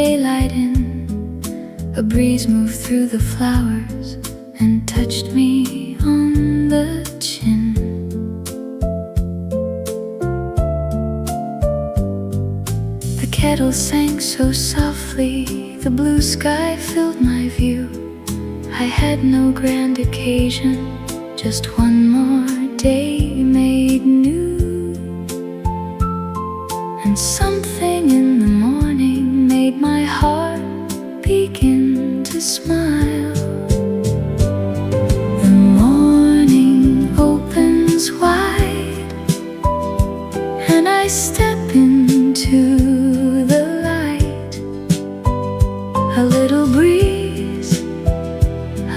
daylight in. A breeze moved through the flowers and touched me on the chin. The kettle sang so softly, the blue sky filled my view. I had no grand occasion, just one more day made new. And something in the morning made my heart begin to smile. The morning opens wide, and I step into the light. A little breeze,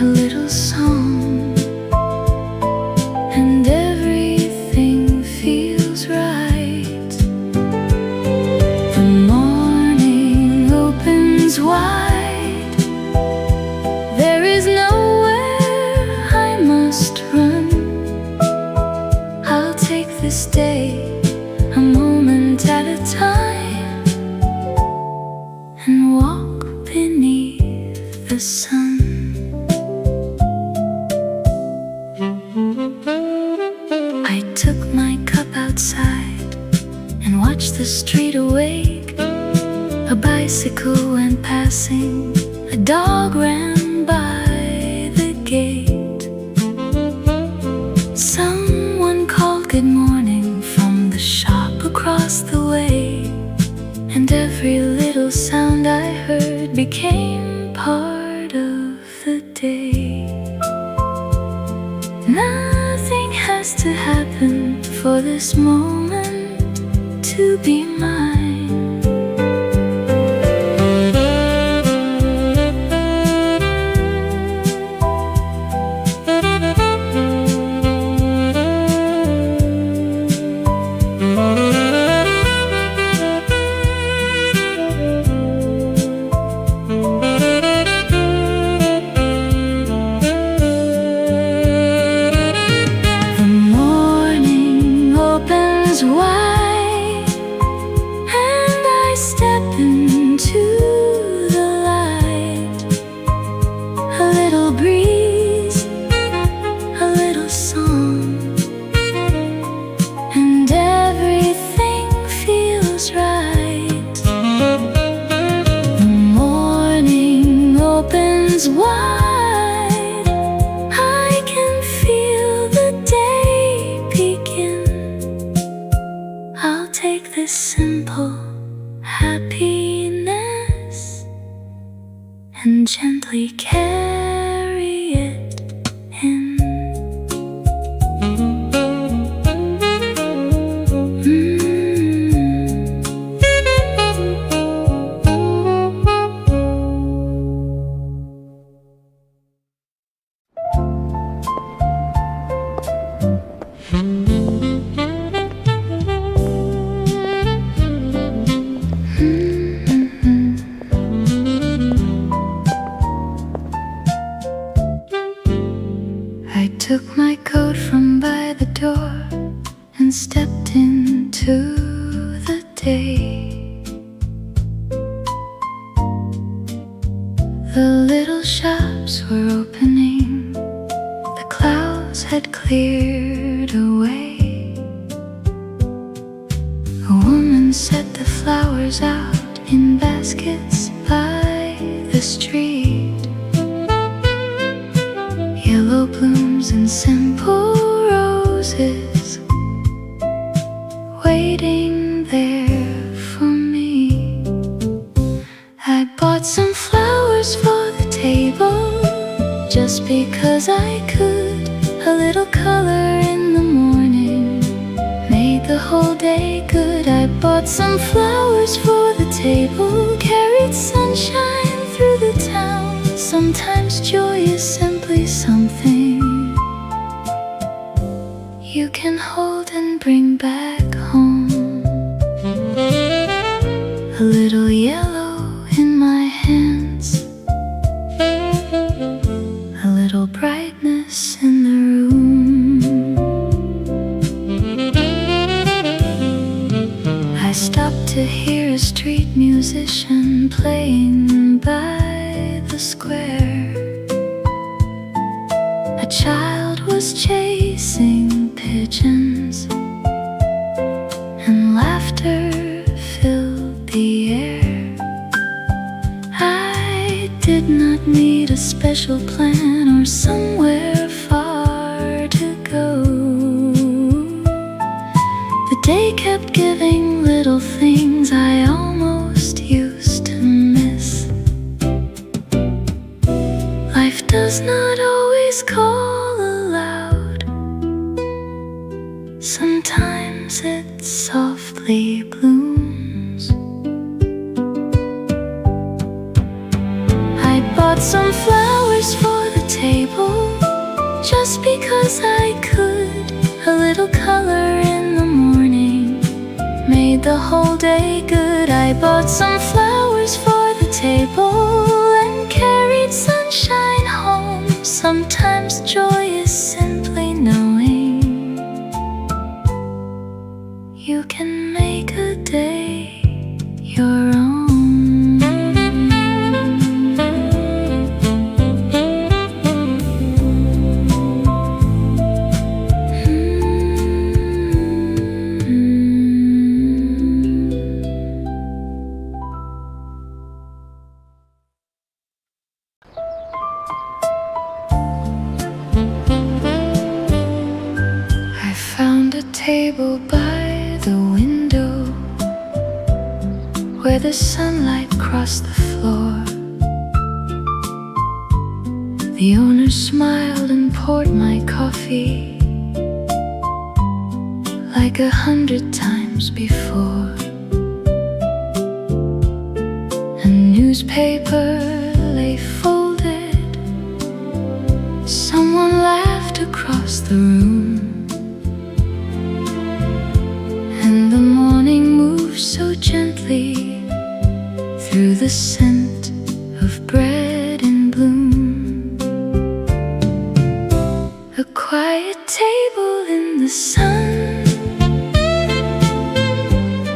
a little song, and everything feels right. The morning opens wide, there is nowhere I must run. I'll take this day a moment at a time and walk beneath the sun. I took my cup outside and watched the street awake. A bicycle went passing, a dog ran by the gate. Someone called good morning from the shop across the way, and every little sound I heard became part of the day. Nothing has to happen for this moment to be mine. Wide, and I step into the light. A little breeze, a little song, and everything feels right. The morning opens wide, I can feel the day begin. I'll take this simple happiness and gently carry it in. I took my coat from by the door and stepped into the day. The little shops were opening, the clouds had cleared away. A woman set the flowers out in baskets by the street. Yellow blooms and simple roses waiting there for me. I bought some flowers for the table just because I could. A little color in the morning made the whole day good. I bought some flowers for the table, carried sunshine through the town. Sometimes joy is simply something you can hold and bring back home. A little yellow in my hands, a little brightness in the room. I stopped to hear a street musician children playing by the square. A child was chasing pigeons, and laughter filled the air. I did not need a special plan or somewhere far to go. The day kept giving little things I almost used to miss. Life does not always call aloud. Sometimes it softly blooms. I bought some flowers for the table just because I could. A little color in the morning made the whole day good. I bought some flowers for the table and carried sunshine home. Sometimes joy is simply knowing you can make a day your own. Table by the window where the sunlight crossed the floor. The owner smiled and poured my coffee like 100 times before. A newspaper lay folded. Someone laughed across the room. And the morning moves so gently through the scent of bread in bloom. A quiet table in the sun,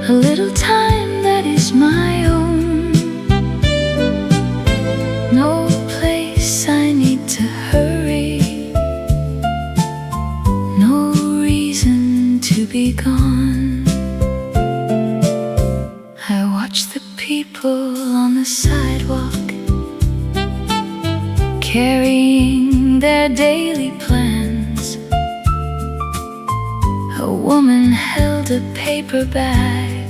a little time that is my own. No place I need to hurry, no reason to be gone. People on the sidewalk carrying their daily plans. A woman held a paper bag.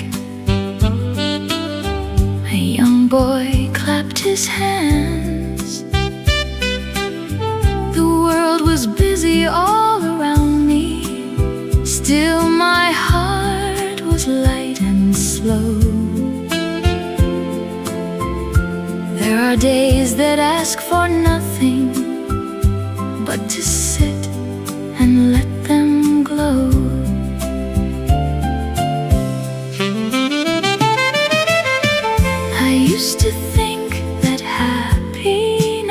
A young boy clapped his hands. The world was busy all around me. Still my heart was light and slow. There are days that ask for nothing but to sit and let them glow. I used to think that happiness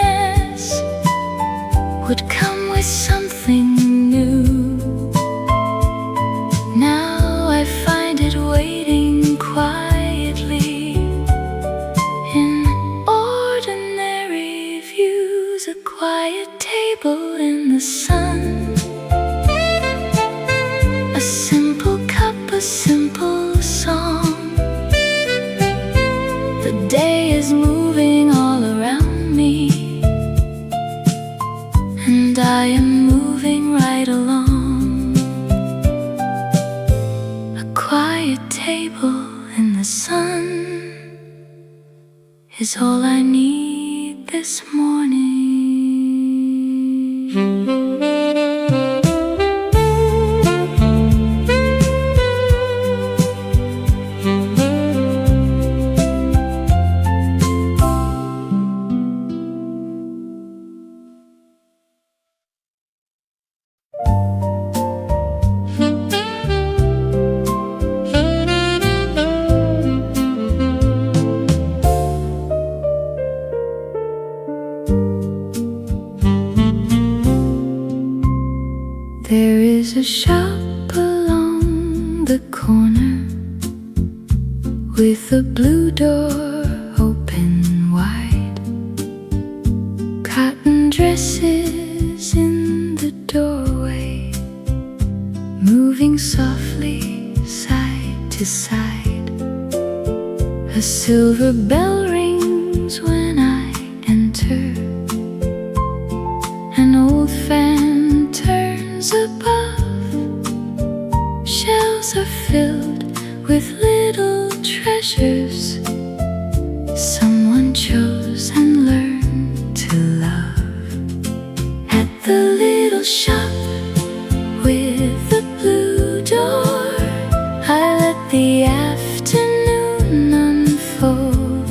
would come with something new. Now I find it waiting quietly in ordinary views. A quiet table in the sun, a simple cup, a simple song. The day is moving all around me, and I am moving right along. A quiet table in the sun is all I need this morning. There is a shop along the corner with a blue door and chose and learned to love. At the little shop with the blue door, I let the afternoon unfold.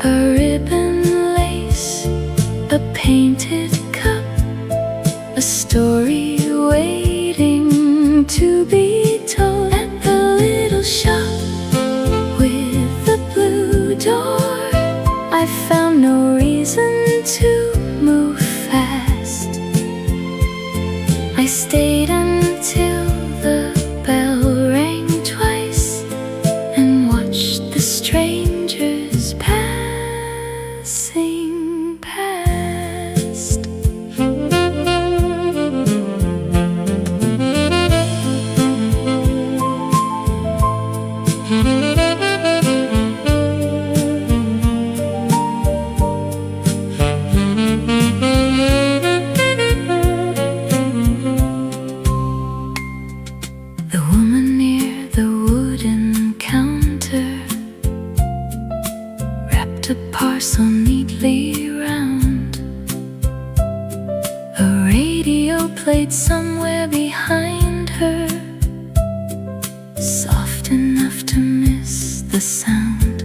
A ribbon lace, a painted cup, a story waiting to be told. At the little shop with the blue door, I found no reason to move fast. I stayed until the bell rang twice and watched the strangers passing past. The woman near the wooden counter wrapped a parcel neatly round. A radio played somewhere behind her, soft enough to miss the sound.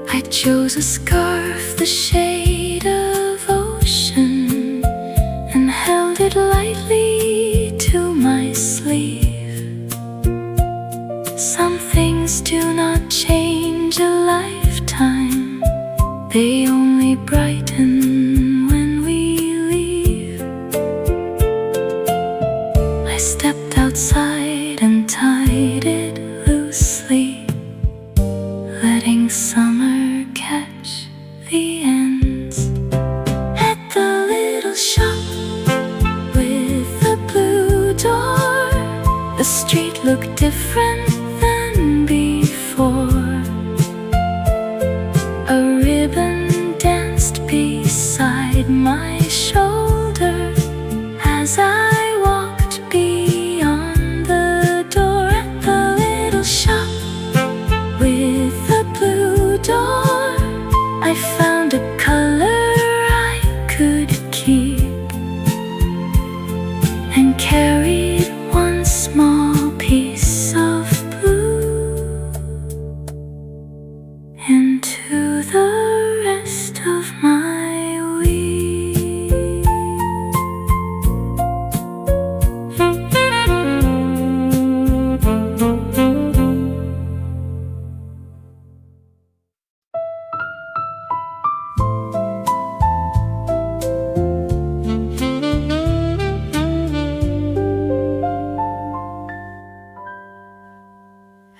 I chose a scarf the shade of ocean and held it lightly to my sleeve. Some things do not change a lifetime, they only brighten when we leave. I stepped outside and tied it loosely, letting summer catch the ends. At the little shop with the blue door, the street looked different than before. A ribbon danced beside my shoulder as I walked beyond the door. At the little shop with the blue door, I found a color I could keep and carried one small piece of blue into the rest of my week.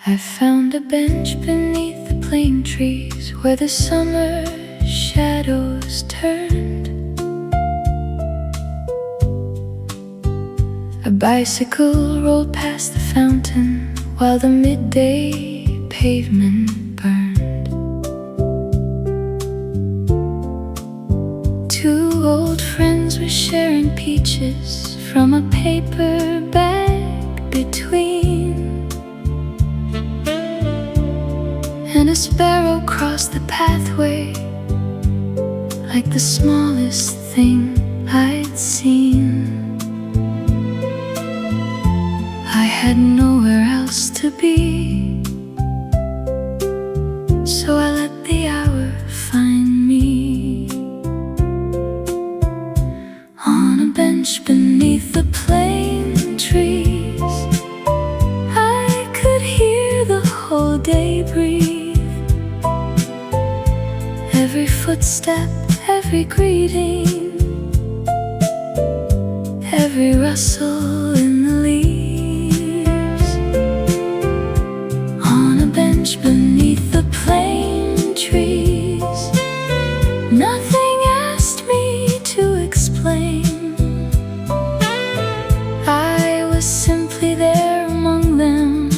I found a bench beneath the plane trees where the summer shadows turned. A bicycle rolled past the fountain while the midday pavement burned. Two old friends were sharing peaches from a paper bag between. And a sparrow crossed the pathway like the smallest thing I'd seen. I had nowhere else to be, so I let the hour find me. On a bench beneath the plane trees, I could hear the whole day breathe. Every footstep, every greeting, every rustle in the leaves. On a bench beneath the plane trees, nothing asked me to explain. I was simply there among them,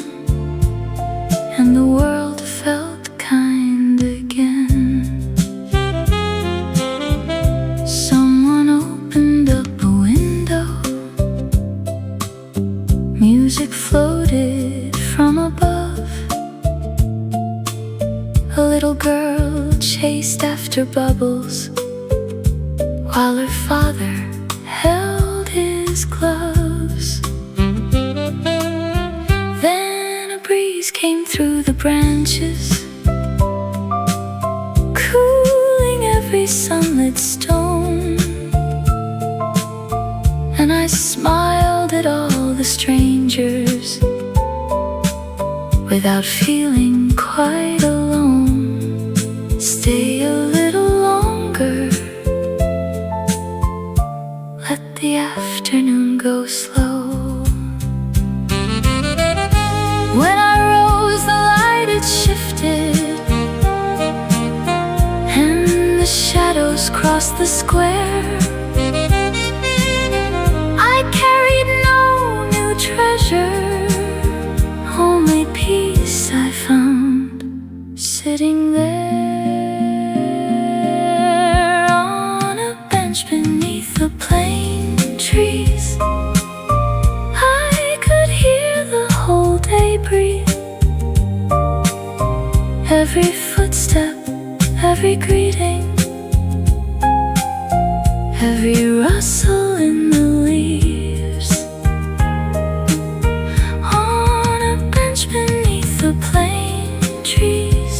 and the world felt kind again. Someone opened up a window, music floated from above. little girl chased after bubbles while her father held his gloves. Then a breeze came through the branches, cooling every sunlit stone, and I smiled at all the strangers without feeling quite alone. Stay a little longer, let the afternoon go slow. When I rose, the light had shifted, and the shadows crossed the square. I carried no new treasure, only peace I found sitting there on a bench beneath the plane trees. I could hear the whole day breathe, every footstep, every greeting, every rustle in the leaves. On a bench beneath the plane trees,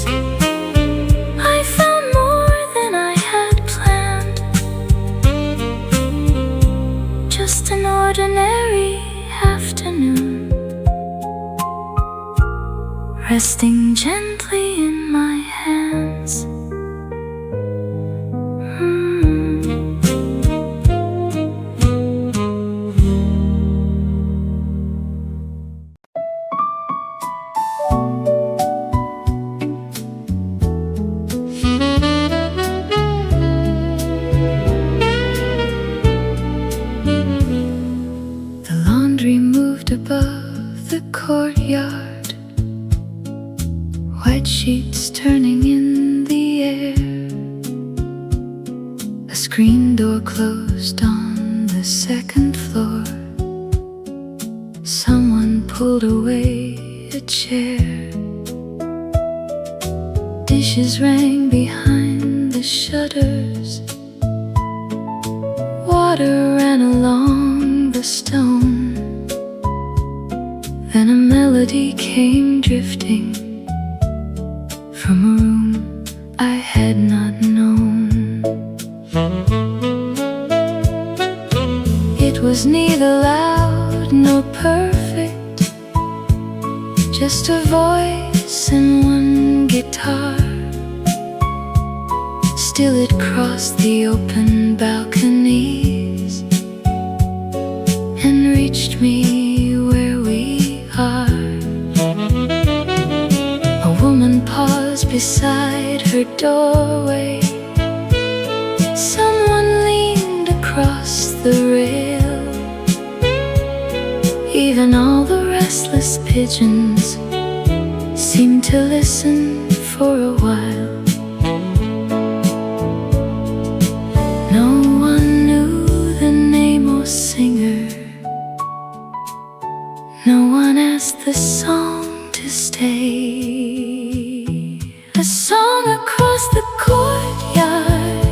I found more than I had planned. Just an ordinary afternoon, resting gently in my hands. The laundry moved above the courtyard, white sheets turning in the air. A screen door closed on the second floor. Someone pulled away a chair. Dishes rang behind the shutters. Water ran along the stone. Then a melody came drifting from a room I had not known. It was neither loud nor perfect, just a voice and one guitar. Still it crossed the open balconies and reached me where we are. A woman paused beside her doorway. Someone leaned across the rail. Even all the restless pigeons seemed to listen for a while. No one knew the name or singer. No one asked the song to stay. A song across the courtyard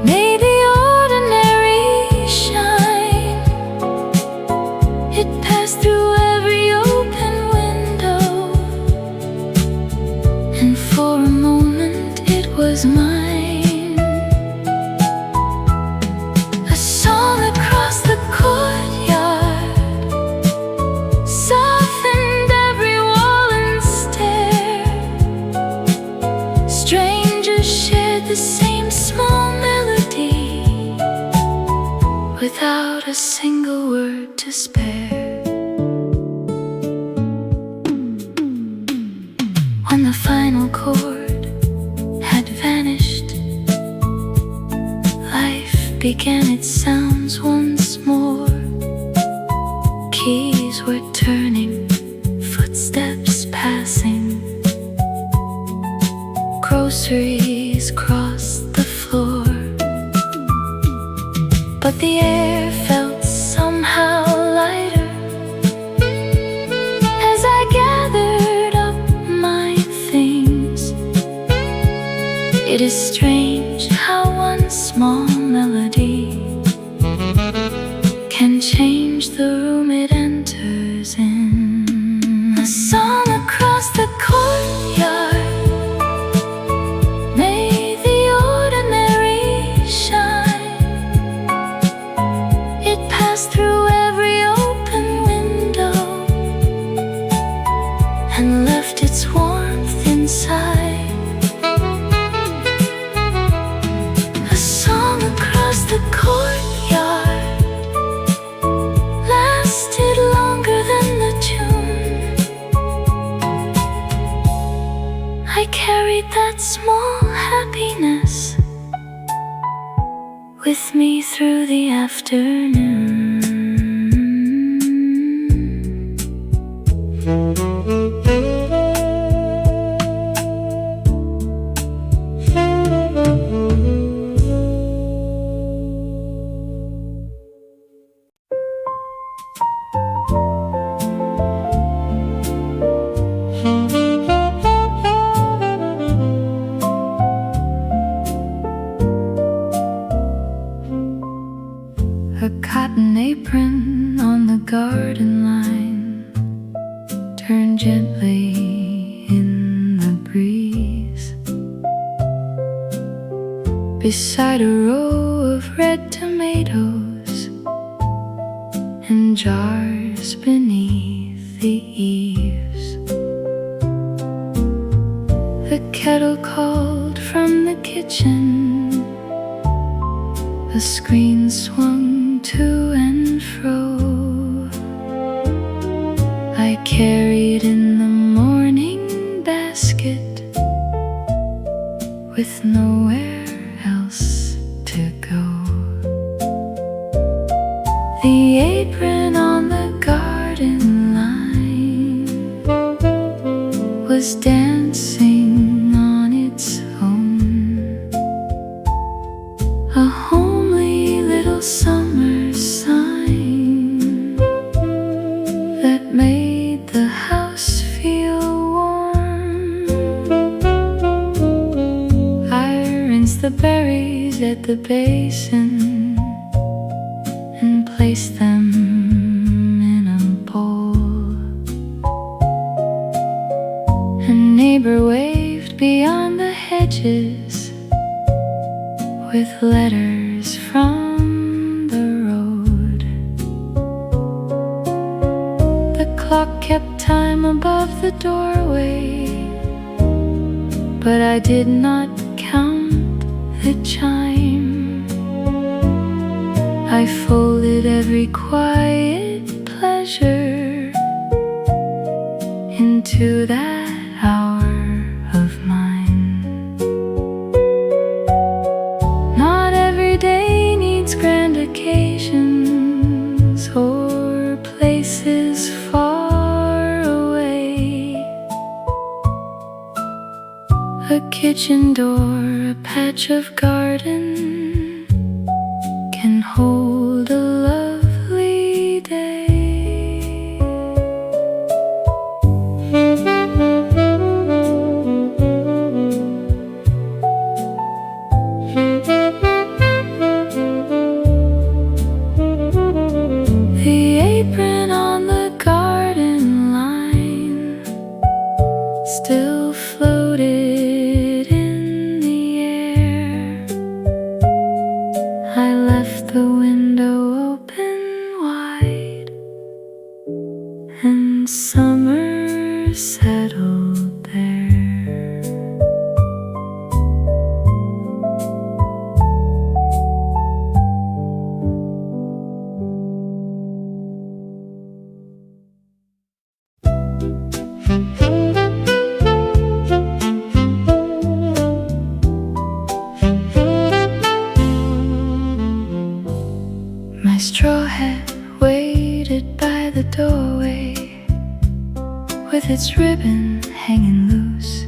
made the ordinary shine. It passed through every open window, and for a moment it was mine. A song across the courtyard softened every wall and stair. Strangers shared the same small melody without a single word to spare. When the final chord had vanished, life began its sounds once more. Keys were turning, footsteps passing. Groceries crossed the floor, but the air felt somehow lighter as I gathered up my things. It is strange how one small melody can change the room it enters in. A song across the courtyard made the ordinary shine. It passed through every open window and left its warmth inside. The courtyard lasted longer than the tune. I carried that small happiness with me through the afternoon. A cotton apron on the garden line turned gently in the breeze. Beside a row of red tomatoes and jars beneath the eaves. The kettle called from the kitchen. The screen swung to and fro. I carried in the morning basket with nowhere else to go. The apron on the garden line was dancing on its own. A homely little summer sign that made the house feel warm. I rinsed the berries at the basin and placed them in a bowl. A neighbor waved beyond the hedges with letters from the road. The clock kept time above the doorway, but I did not count the chime. I folded every quiet pleasure into that hour of mine. Not every day needs grand occasions or places far away. A kitchen door, a patch of garden can hold a lovely day. The apron on the garden line still floated in the air. I left the window open wide, and summer settled there. My straw hat waited by the doorway with its ribbon hanging loose.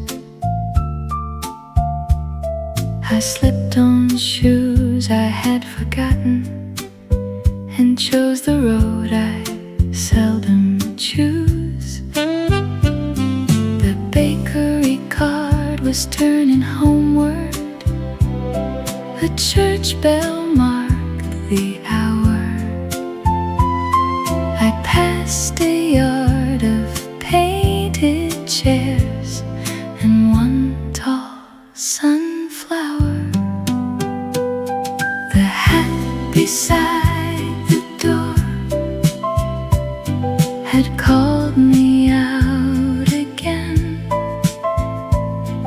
I slipped on shoes I had forgotten and chose the road I seldom choose. The bakery cart was turning homeward A church bell marked the hour. I passed a yard of painted chairs and one tall sunflower. The hat beside the door had called me out again,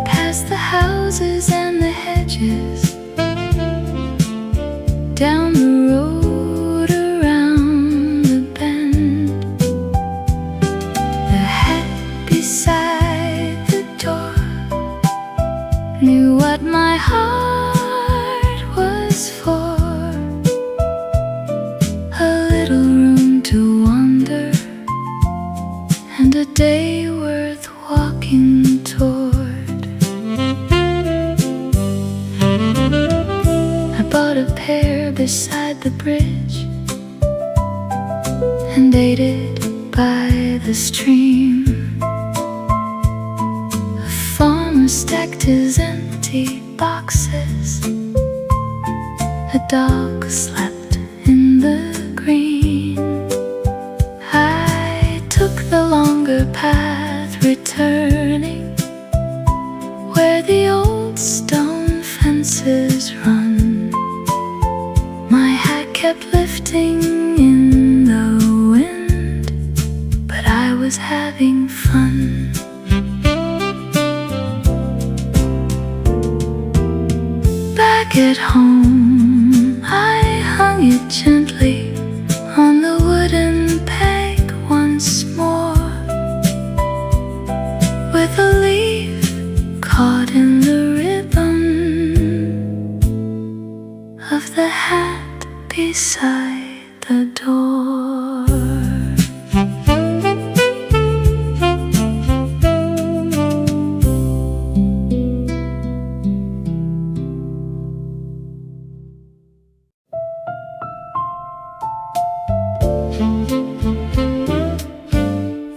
past the houses and the hedges, down the road around the bend. The hat beside the door knew what my heart was for. A little room to wander and a day worth walking toward. I bought a pear beside the bridge and ate it by the stream. A farmer stacked his empty boxes. A dog slept in the green. I took the longer path, returning where the old stone fences run. My hat kept lifting in the wind, but I was having fun. Back at home, I hung it gently on the wooden peg once more, with a leaf caught in the ribbon of the hat beside the door.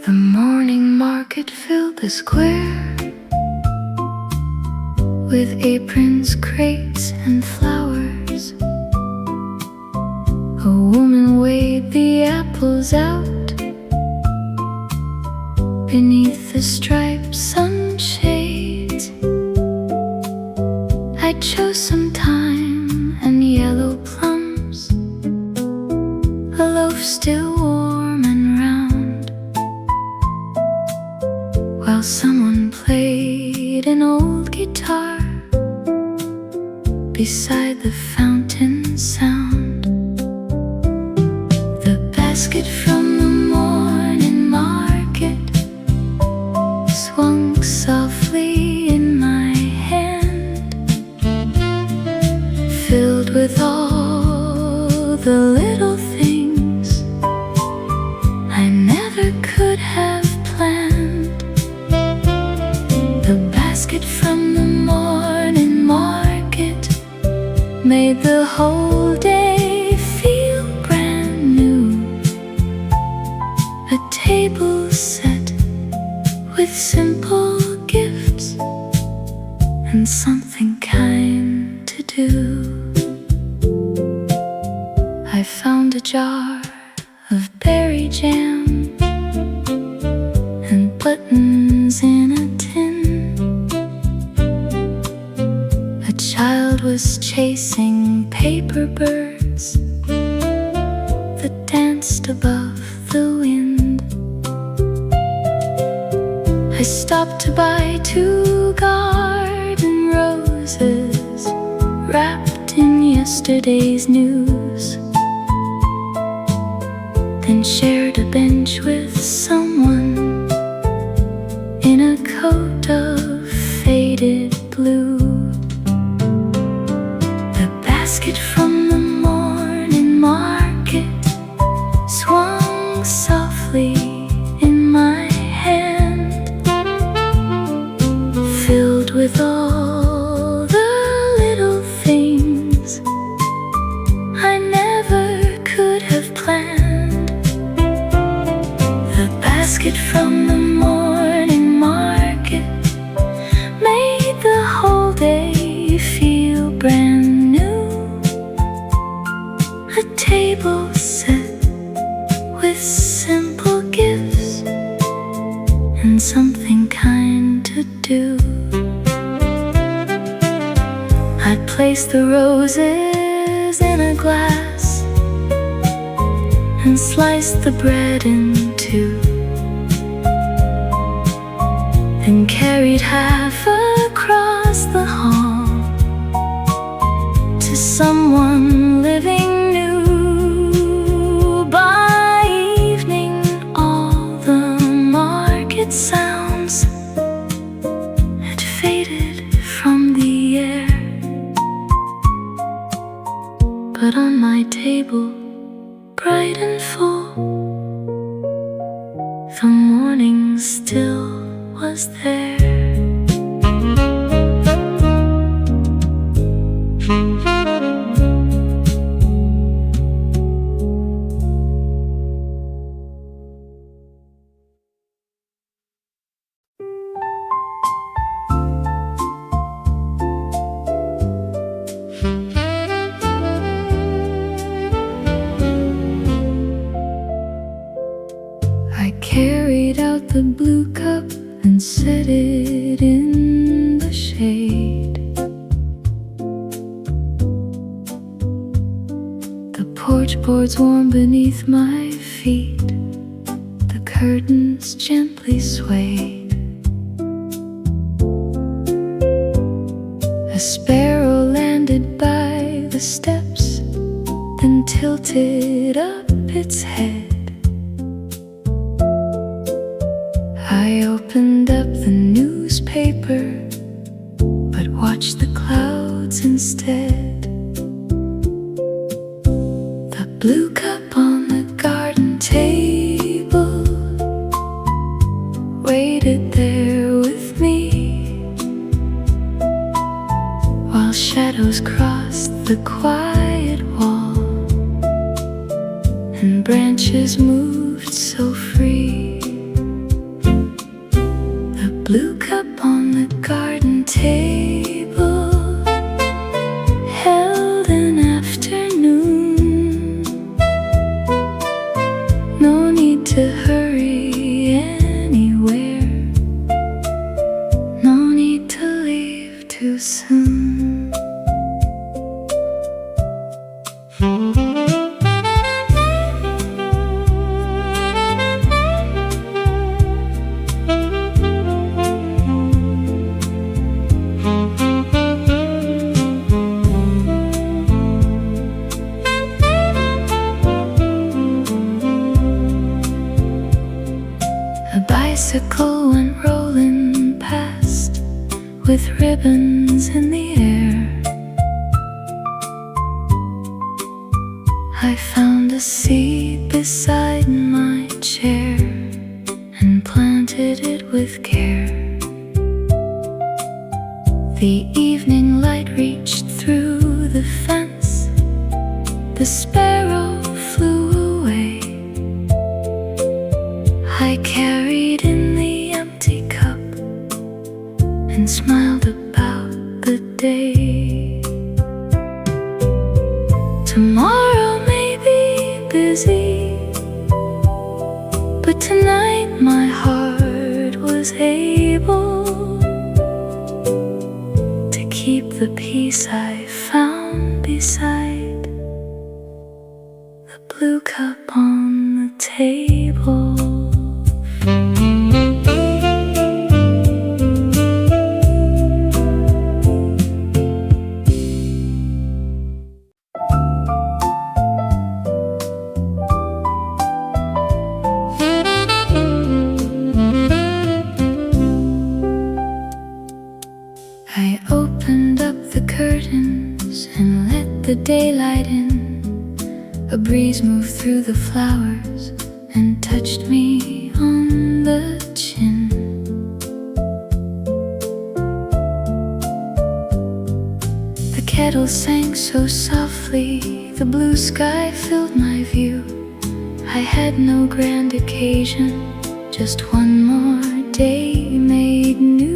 The morning market filled the square with aprons, crates, and flowers. A woman weighed the apples out beneath the striped sunshades. I chose some thyme and yellow plums, a loaf still warm and round, while someone played an old guitar beside the fountain sound. The basket from the morning market swung softly in my hand, filled with all the little things I never could have planned. The basket from the morning market made the whole day feel brand new. A table set with simple gifts and something kind to do. I found a jar of berry jam and buttons in a tin. A child was chasing paper birds that danced above the wind. I stopped to buy 2 garden roses wrapped in yesterday's news, then shared a bench with someone in a coat of faded blue. The basket from the morning market swung softly in my hand, filled with all the little things I never could have planned. The basket from the morning market made the whole day feel brand new. I'd place the roses in a glass and slice the bread in two, then carried half across the hall to someone living new. By evening all the market sounds had faded from the air, but on my table, bright and full, the morning still was there. I carried out the blue cup and set it in the shade. The porch boards warm beneath my feet, the curtains gently swayed. A sparrow landed by the steps, then tilted up its head. I opened up the newspaper, but watched the clouds instead. The blue cup on the garden table waited there with me, while shadows crossed the quiet wall and branches moved so free. Blue cup on the garden table held an afternoon. No need to hurry anywhere, no need to leave too soon. A bicycle went rolling past with ribbons in the air. I found a seat beside my chair and planted it with care. The evening light reached through the fence, the sparrow flew away. I carried in the empty cup and smiled about the day. Tomorrow may be busy, but tonight my heart was able to keep the peace I found beside the blue cup on the table. I opened up the curtains and let the daylight in. A breeze moved through the flowers and touched me on the chin. The kettle sang so softly, the blue sky filled my view. I had no grand occasion, just one more day made new.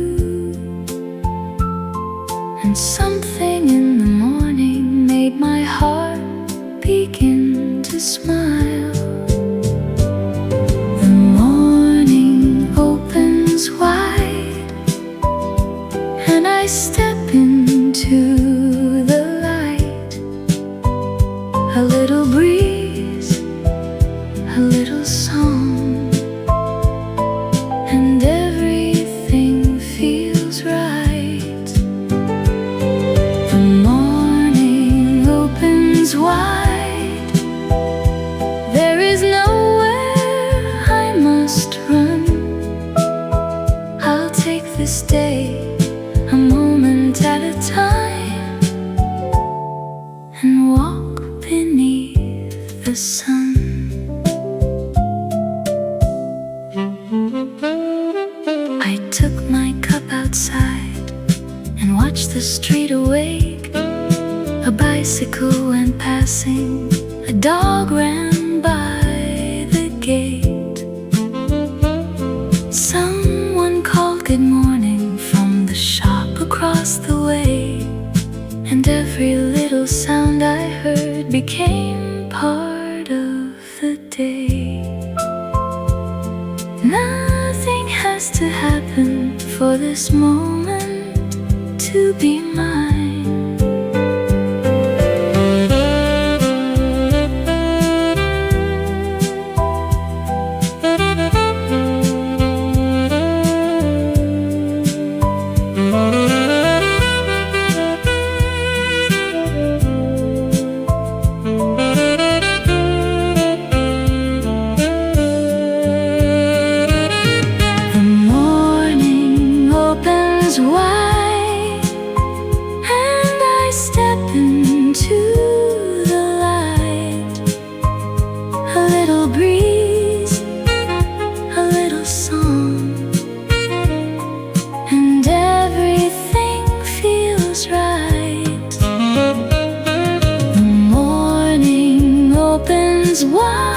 And something in the morning made my heart begin to smile. The morning opens wide and I step into watch the street awake. A bicycle went passing, a dog ran by the gate. Someone called good morning from the shop across the way, and every little sound I heard became part of the day. Nothing has to happen for this moment to be mine. Wide, and I step into the light. A little breeze, a little song, and everything feels right. The morning opens wide.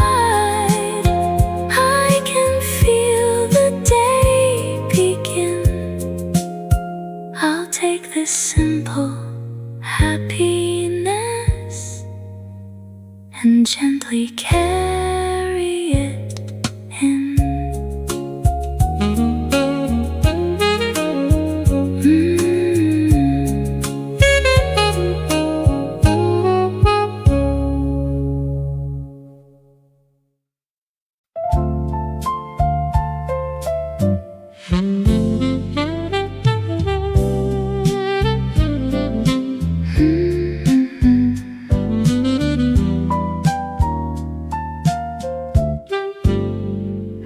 Take this simple happiness and gently carry it in.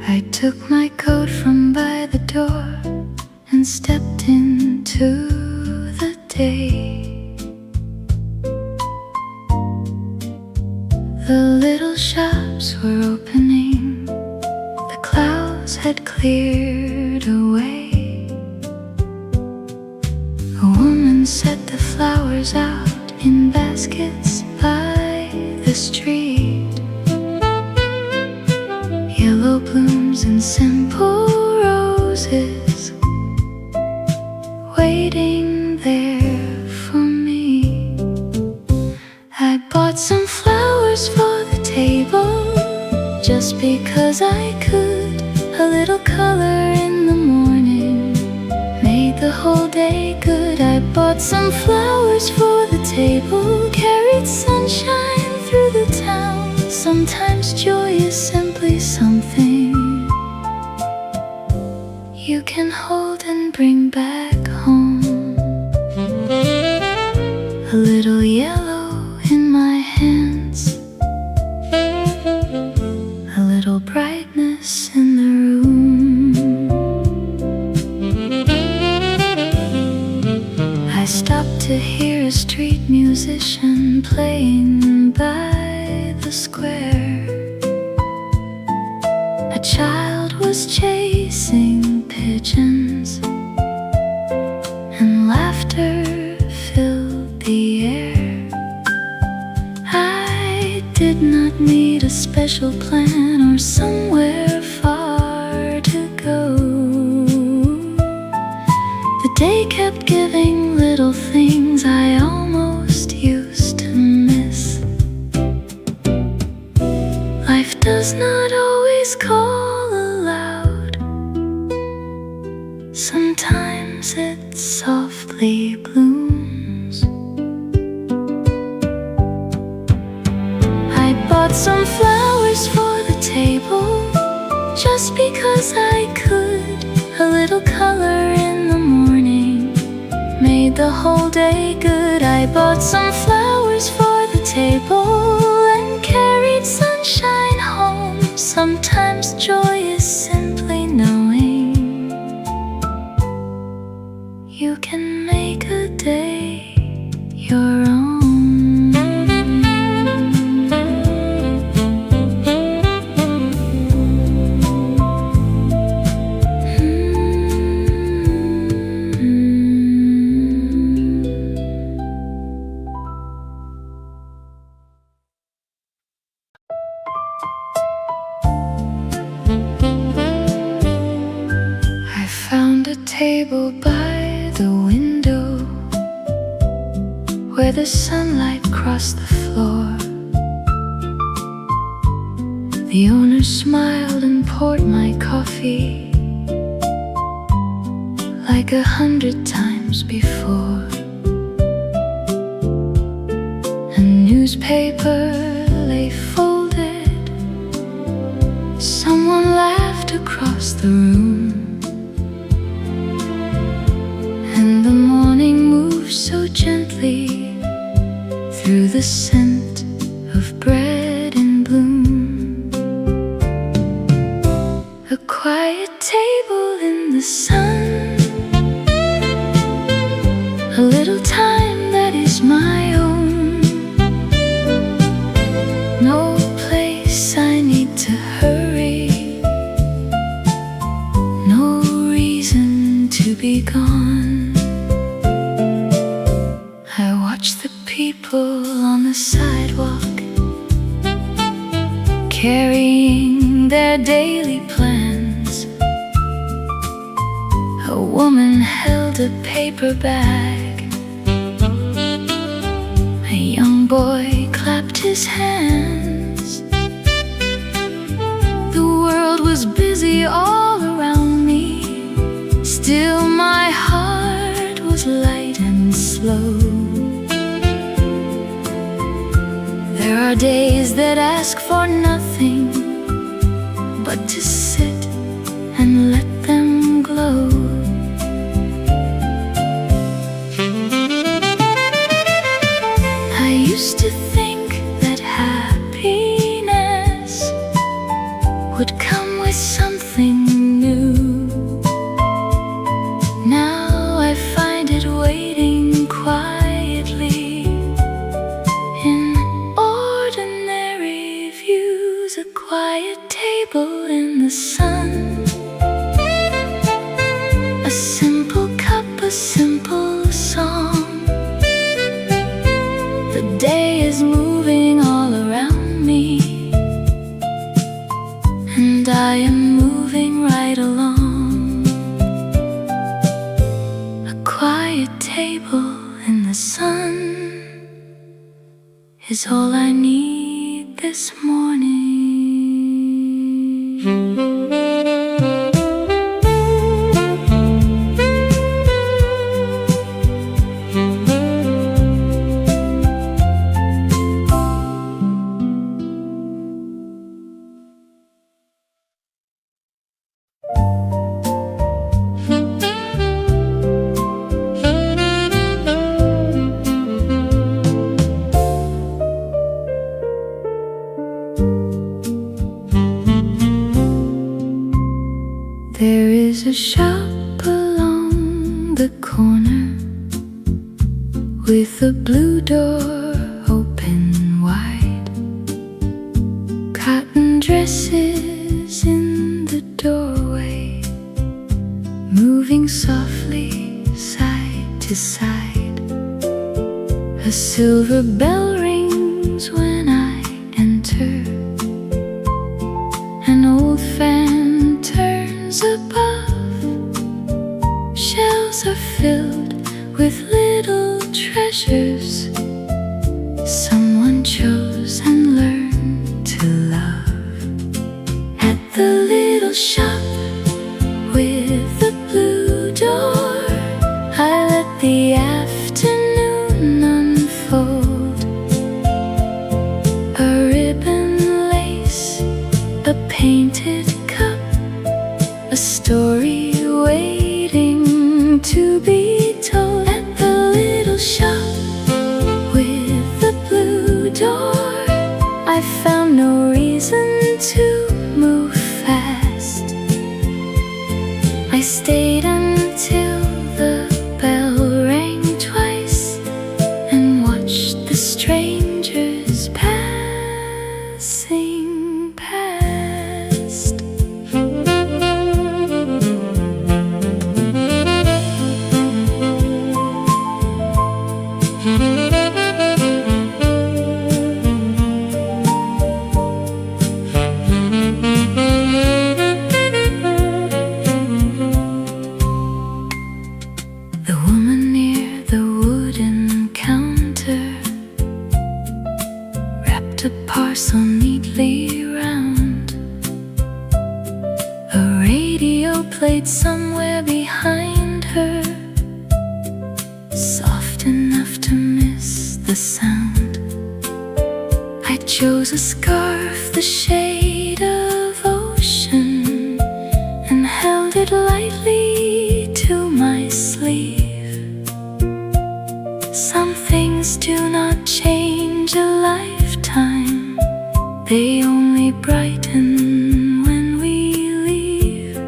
I took my coat from by the door and stepped into the day. The little shops were opening, the clouds had cleared away. A woman set the flowers out in baskets by the street. Yellow blooms and simple roses waiting there for me. I bought some flowers for the table just because I could. A little color in the morning made the whole day good. I bought some flowers for the table, carried sunshine through the town. Sometimes joy is simply something you can hold and bring back home. A little yellow in my hands, a little brightness in the room. I stopped to hear a street musician playing by the square. A child was chasing pigeons, and laughter filled the air. I did not need a special plan or somewhere far to go. The day kept giving little things I almost used to miss. Life does not always call aloud. Sometimes it softly blooms. I bought some flowers for the table just because I could. A little color in the morning made the whole day good. I bought some flowers for the table and carried sunshine home. Sometimes joy is simply knowing you can make a day your own. where the sunlight crossed the floor. The owner smiled and poured my coffee like 100 times before. A newspaper lay folded. Someone laughed across the room, and the morning moved so gently through the scent of bread in bloom. A quiet table in the sun, a little time that is my own. No place I need to hurry, no reason to be gone. I watch the people on the sidewalk carrying their daily plans. A woman held a paper bag. A young boy clapped his hands. The world was busy all around me. Still my heart was light and slow. There are days that ask for nothing but to sit and let them glow. I used to think that happiness would come with something new. Now I find it waiting quietly in ordinary views. A quiet table in the sun, a simple cup, a simple song. The day is moving all around me, and I am moving right along. A quiet table in the sun is all I need this morning. There is a shop along the corner with a blue door open wide. Cotton dresses in the doorway, moving softly side to side. A silver bell rings when I enter. An old fan turns above. Shelves are filled with little treasures someone chose and learned to love. At the little shop with the blue door, I let the afternoon unfold. A ribbon lace, a painted cup, a story waiting to be told. At the little shop with the blue door, I found no reason to move fast. it somewhere behind her, soft enough to miss the sound. I chose a scarf the shade of ocean and held it lightly to my sleeve. Some things do not change a lifetime, they only brighten when we leave.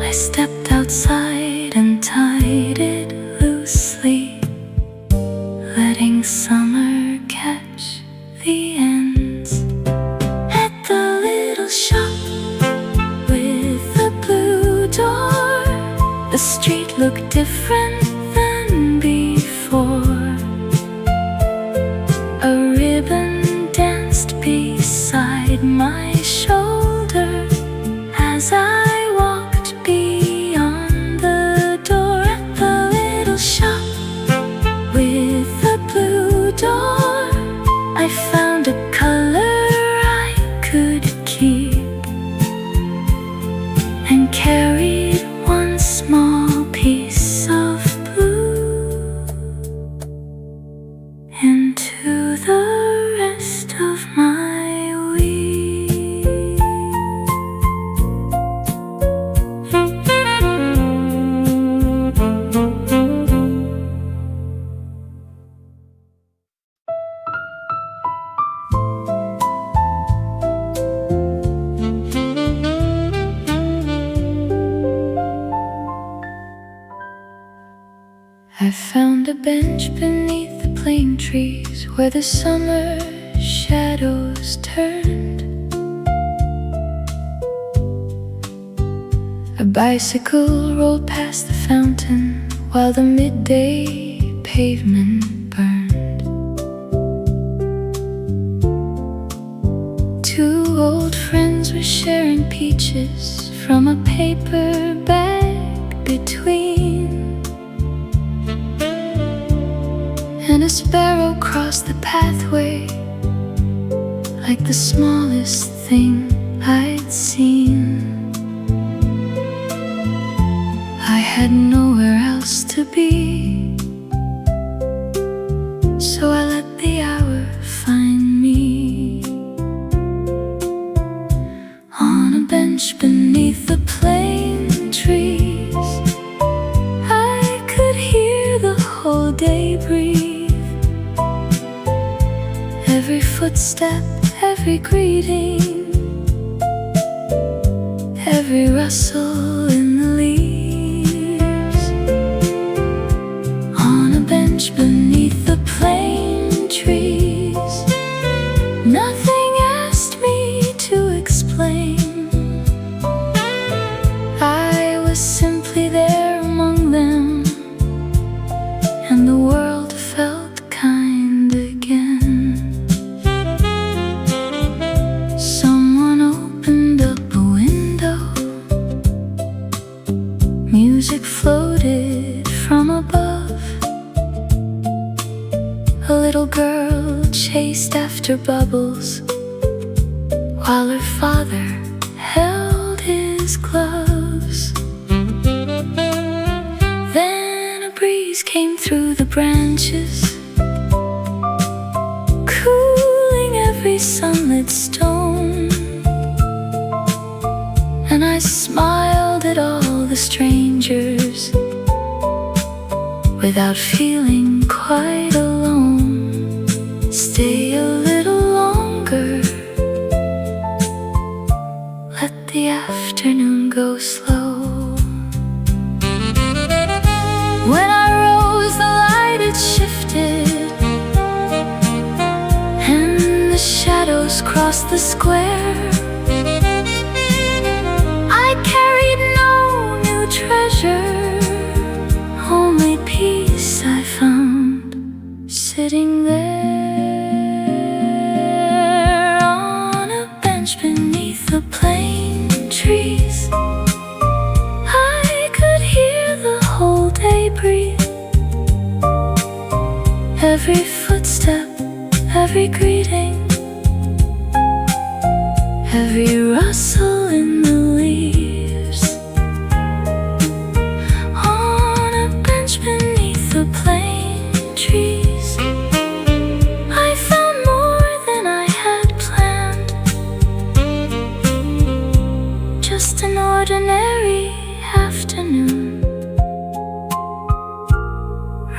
I stepped outside and tied it loosely, letting summer catch the ends. At the little shop with the blue door, the street looked different than before. A ribbon danced beside my shoulder as I walked beyond the door. At the little shop with the blue door, I found a color I could keep and carried one small piece of blue into the rest of my week. I found a bench beneath the plane trees where the summer shadows turned. A bicycle rolled past the fountain while the midday pavement burned. Two old friends were sharing peaches from a paper bag between. And a sparrow crossed the pathway like the smallest thing I'd seen. I had nowhere else to be, so I let the hour find me. On a bench beneath the plane trees, I could hear the whole day breathe. Every footstep, every greeting, every rustle in the leaves. On a bench beneath the plane trees, nothing asked me to explain. I was simply there among them, and the world felt kind again. Someone opened up a window, music floated from above. A little girl chased after bubbles while her father held his gloves. Then a breeze came through the branches, cooling every sunlit stone. And I smiled at all the strangers without feeling quite alone. Stay a little longer, let the afternoon go slow. When I rose, the light had shifted, and the shadows crossed the square. I carried no new treasure, only peace I found sitting there on a bench beneath the plane trees. I could hear the whole day breathe. Every footstep, every greeting, every rustle in the leaves. the plane trees. I found more than I had planned. Just an ordinary afternoon,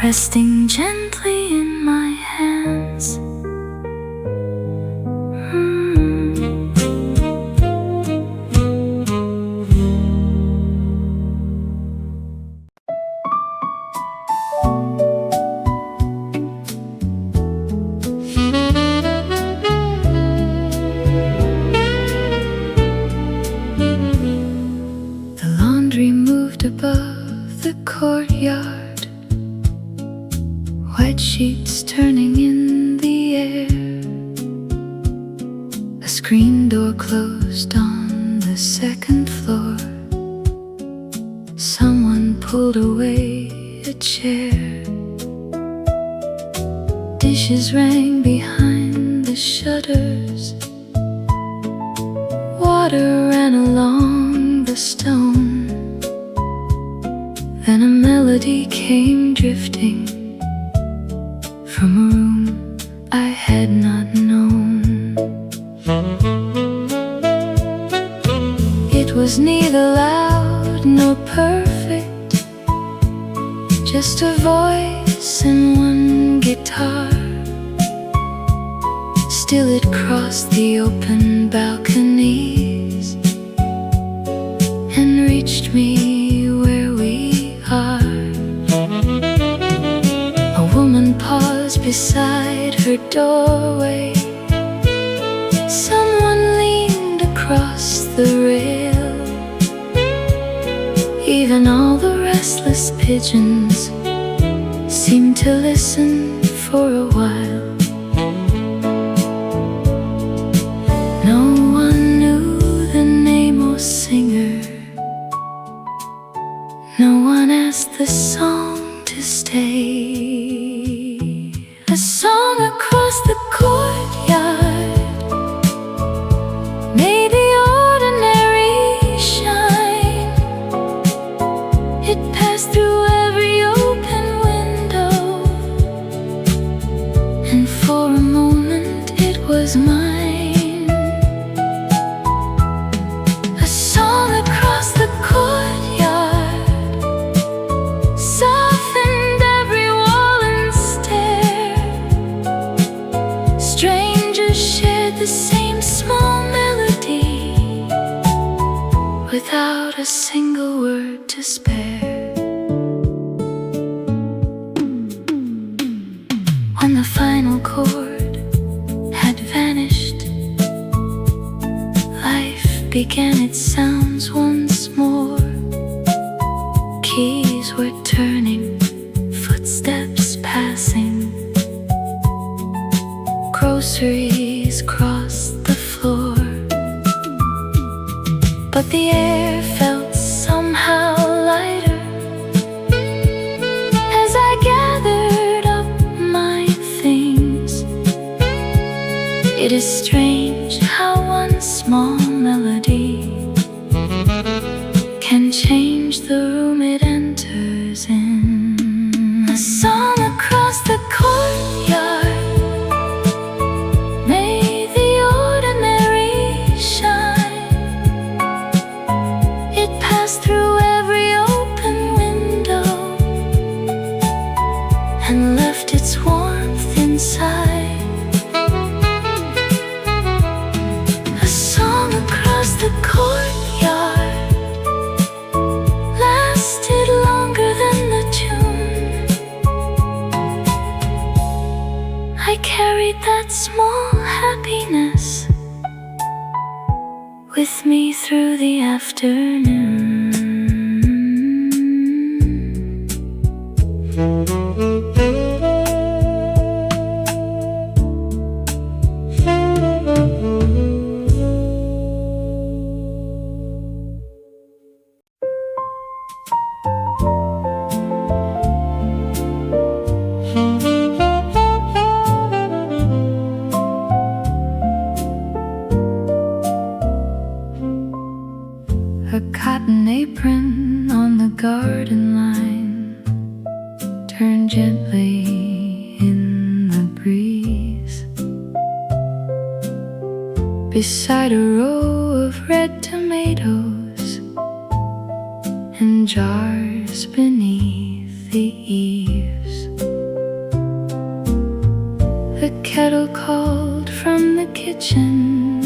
resting gently in my hands. The laundry moved above the courtyard, white sheets turning in the air. A screen door closed on the second floor. Someone pulled away a chair. Dishes rang behind the shutters. Water ran along the stone. Then a melody came drifting from a room I had not known. It was neither loud nor perfect, just a voice and one guitar. Still it crossed the open balconies and reached me where we are. A woman paused beside her doorway. Someone leaned across the rail. Even all the restless pigeons seemed to listen for a while. No one knew the name or singer. No one asked the song to stay. A song across the courtyard made the ordinary shine. It passed through every open window, and for a moment it was mine. A song across the courtyard softened every wall and stair. Strangers shared the same small melody without a single word to spare. When the final chord had vanished, life began its sounds once more. Keys were turning, footsteps passing. Groceries crossed the floor, but the air felt somehow lighter as I gathered up my things. It is strange how one small melody can change the room it enters in. A song across the courtyard made the ordinary shine. It passed through every open window and left its warmth inside. A song across the courtyard lasted longer than the tune. I carried that small happiness with me through the afternoon. A cotton apron on the garden line turn gently in the breeze. Beside a row of red tomatoes in jars beneath the eaves. The kettle called from the kitchen.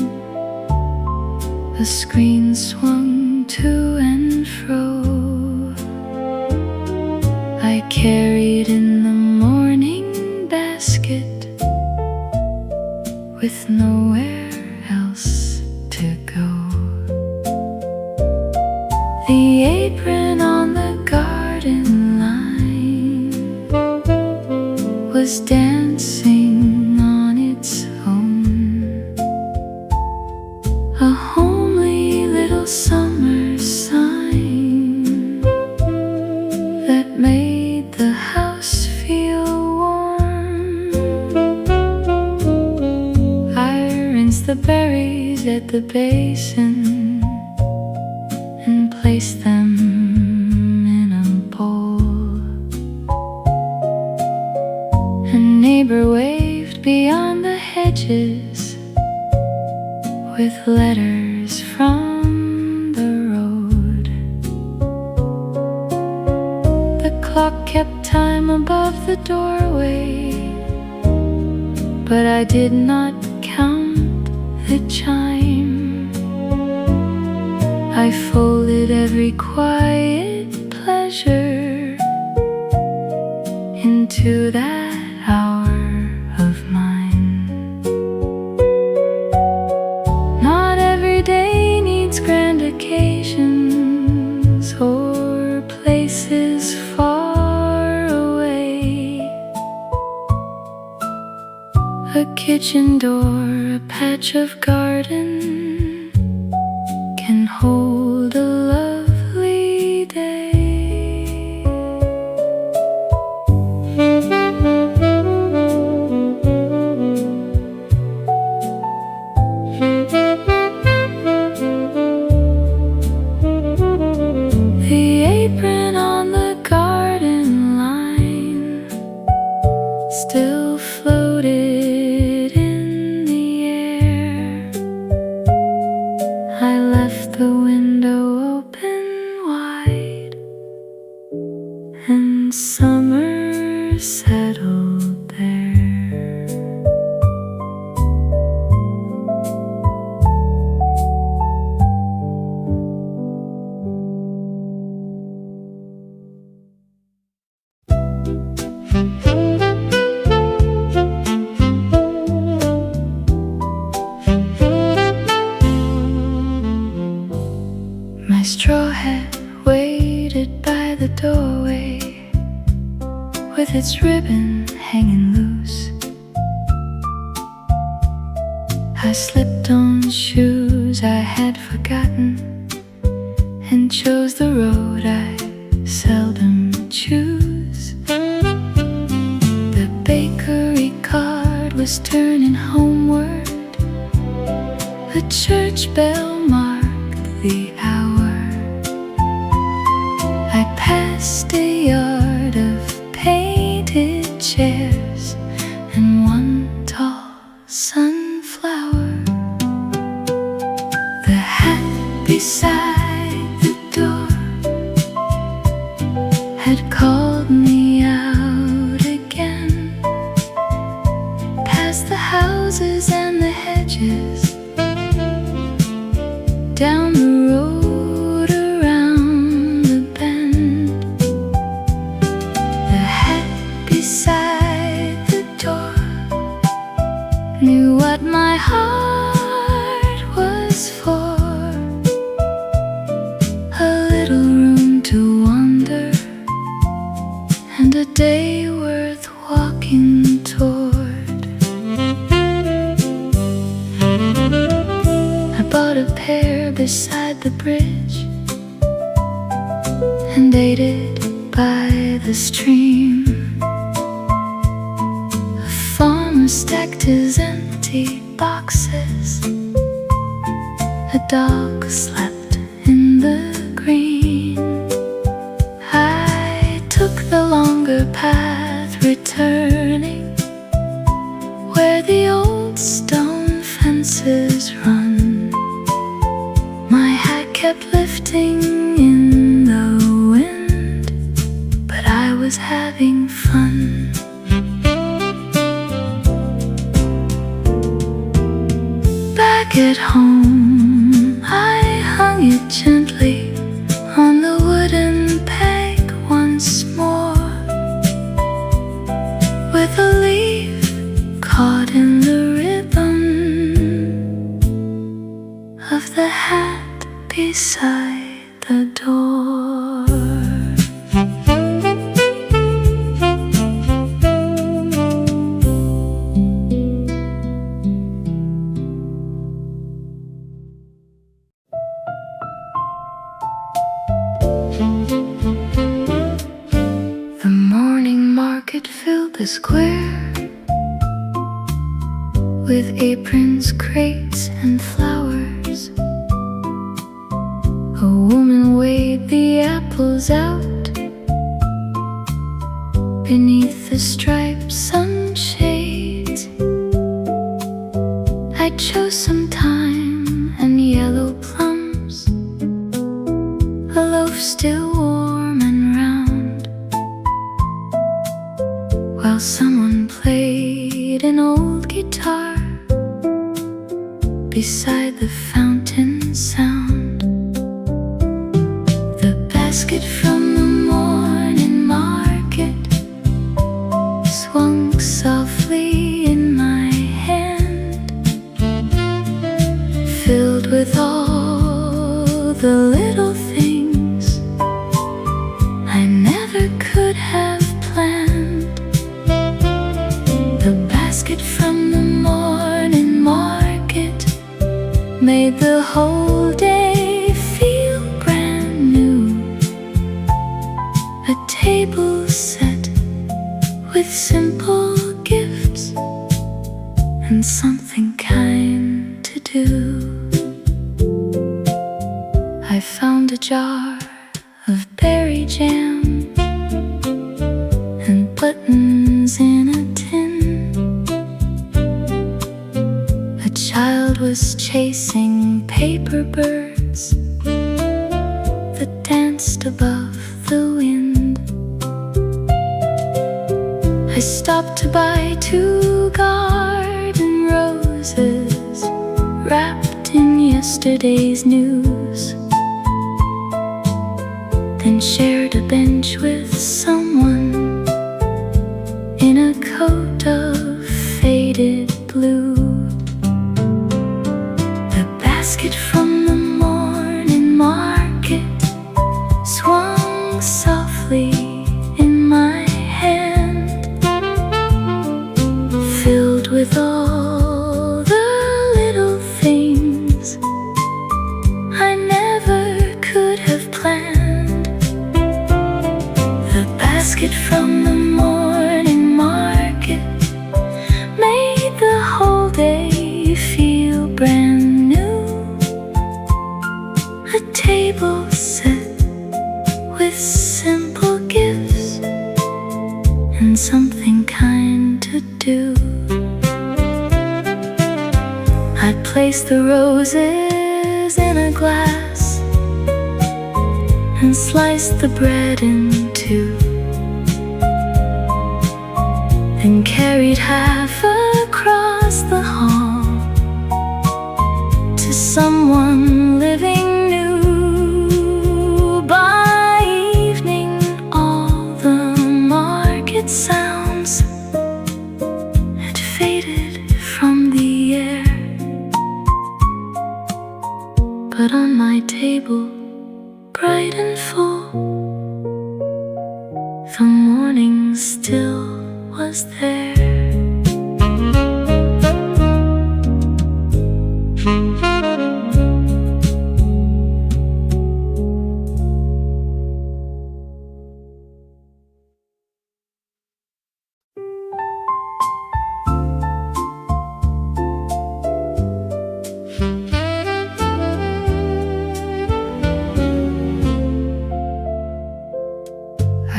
The screen swung to and fro. I carried in the morning basket with nowhere else to go. The apron on the garden line was dancing on its own. A homely little summer sign that made the house feel warm. I rinsed the berries at the basin and placed them in a bowl. A neighbor waved beyond the hedges with letters from the road. The clock kept time above the doorway, but I did not count the chime. I folded every quiet pleasure into that hour of mine. Not every day needs grand occasions or places far away. A kitchen door, a patch of garden can hold a lovely day. The apron on the garden line still floated in the air. I left the window open wide, and summer settled there. My straw hat waited by the doorway with its ribbon hanging loose. I slipped on shoes I had forgotten and chose the road I seldom choose. The bakery cart was turning homeward. The church bell marked the hour. I passed a yard of painted chairs and one tall sunflower. The hat beside the door had called me out again, past the houses and the hedges, down the road around the bend. The hat beside the door knew what my heart was for. A little room to wander and a day worth walking toward. I bought a pear beside the bridge and ate it by the stream. A farmer stacked his empty boxes. A dog slept in the green. I took the longer path returning where the old stone fences run. My hat kept lifting in the wind, but I was having fun. Back at home, I hung it gently on the wooden peg once more, with a leaf caught in the ribbon of the hat beside the door. The morning market filled the square with aprons, crates, and flowers. A woman weighed the apples out beneath the striped sunshades. I chose some thyme and yellow plums, a loaf still warm and round, while someone played an old guitar beside the fountain sound. The basket from the morning market swung softly in my hand, filled with all the little things I never could have planned. The basket from the morning market made the whole day feel brand new. A table set with simple gifts and something kind to do. I found a jar of berry jam and buttons in a tin. A child was chasing paper birds that danced above the wind. I stopped to buy 2 garden roses wrapped in yesterday's news, then shared a bench with someone in a coat of faded blue. The basket from the morning market swung softly in my hand, filled with all the little things I never could have planned. The basket from the morning market made the whole day feel brand new. A table set with simple gifts and something kind to do. I placed the roses in a glass and sliced the bread in 2, then carried half across the hall to someone living new. By evening, all the market sounds had faded from the air, but on my table, bright and full, the morning still was there.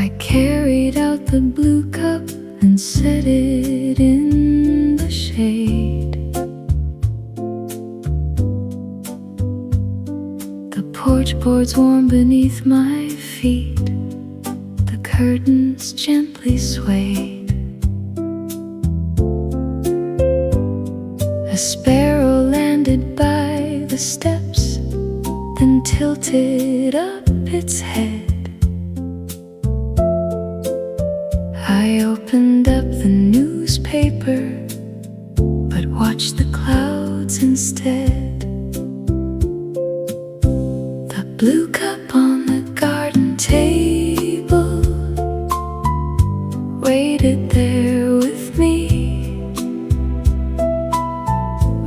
I carried out the blue cup and set it in the shade. The porch boards warm beneath my feet. The curtains gently swayed. A sparrow landed by the steps, then tilted up its head. I opened up the newspaper, but watched the clouds instead. The blue cup on the garden table waited there with me,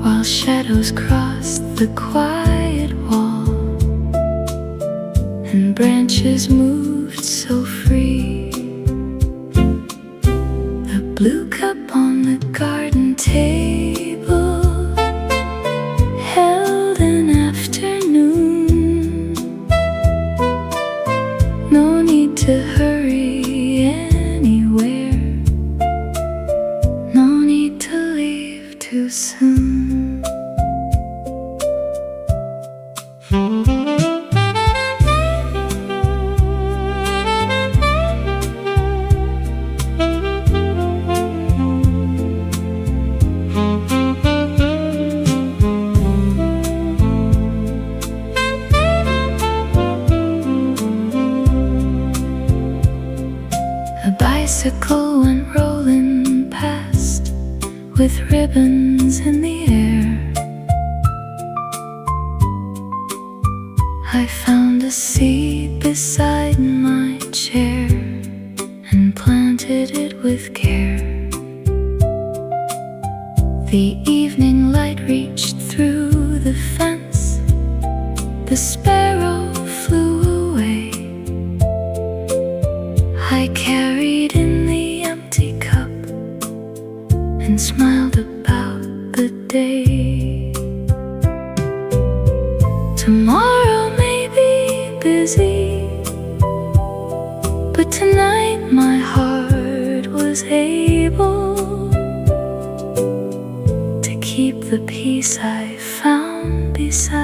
while shadows crossed the quiet wall and branches moved so free. The blue cup on the garden table held an afternoon. No need to hurry anywhere, no need to leave too soon. A bicycle went rolling past with ribbons in the air. I found a seat beside my chair and planted it with care. The evening light reached through the fence. The sparrow flew away. I carried in the empty cup and smiled about the day. Tomorrow may be busy, but tonight my heart was able to keep the peace I found beside